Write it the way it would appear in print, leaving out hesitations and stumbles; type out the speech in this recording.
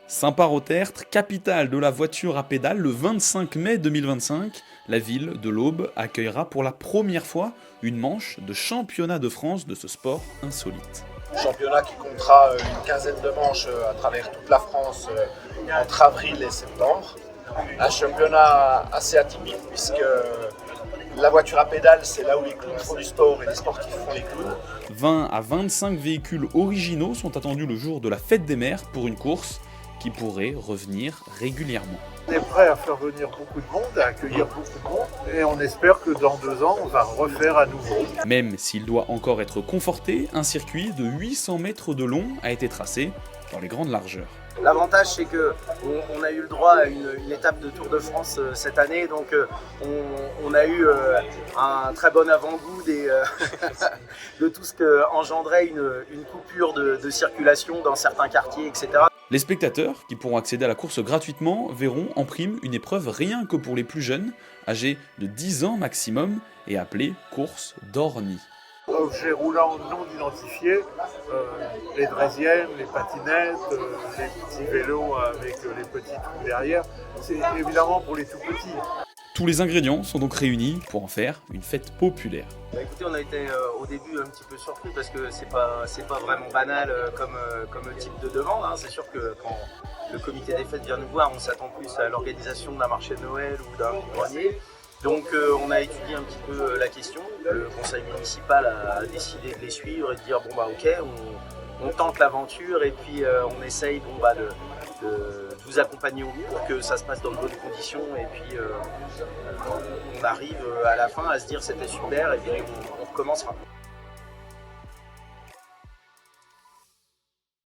Saint-Parot-Tertre, capitale de la voiture à pédales, le 25 mai 2025, la ville de l'Aube accueillera pour la première fois une manche de championnat de France de ce sport insolite. Championnat qui comptera une quinzaine de manches à travers toute la France entre avril et septembre. Un championnat assez atypique puisque la voiture à pédales, c'est là où les clowns font du sport et les sportifs font les clowns. 20 à 25 véhicules originaux sont attendus le jour de la fête des mers pour une course qui pourrait revenir régulièrement. On est prêt à faire venir beaucoup de monde, à accueillir beaucoup de monde, et on espère que dans 2 ans, on va refaire à nouveau. Même s'il doit encore être conforté, un circuit de 800 mètres de long a été tracé dans les grandes largeurs. L'avantage, c'est qu'on a eu le droit à une étape de Tour de France cette année, donc on a eu un très bon avant-goût de tout ce qu'engendrait une coupure de circulation dans certains quartiers, etc. Les spectateurs, qui pourront accéder à la course gratuitement, verront en prime une épreuve rien que pour les plus jeunes, âgés de 10 ans maximum, et appelée course d'Orny. Objets roulants non identifiés, les draisiennes, les patinettes, les petits vélos avec les petits trous derrière, c'est évidemment pour les tout petits. Tous les ingrédients sont donc réunis pour en faire une fête populaire. Écoutez, on a été au début un petit peu surpris parce que c'est pas vraiment banal comme type de demande. Hein. C'est sûr que quand le comité des fêtes vient nous voir, on s'attend plus à l'organisation d'un marché de Noël ou d'un grenier. Donc on a étudié un petit peu la question. Le conseil municipal a décidé de les suivre et de dire bon bah ok, on tente l'aventure et puis on essaye de vous accompagner au mieux pour que ça se passe dans de bonnes conditions et puis on arrive à la fin à se dire c'était super et puis on recommencera.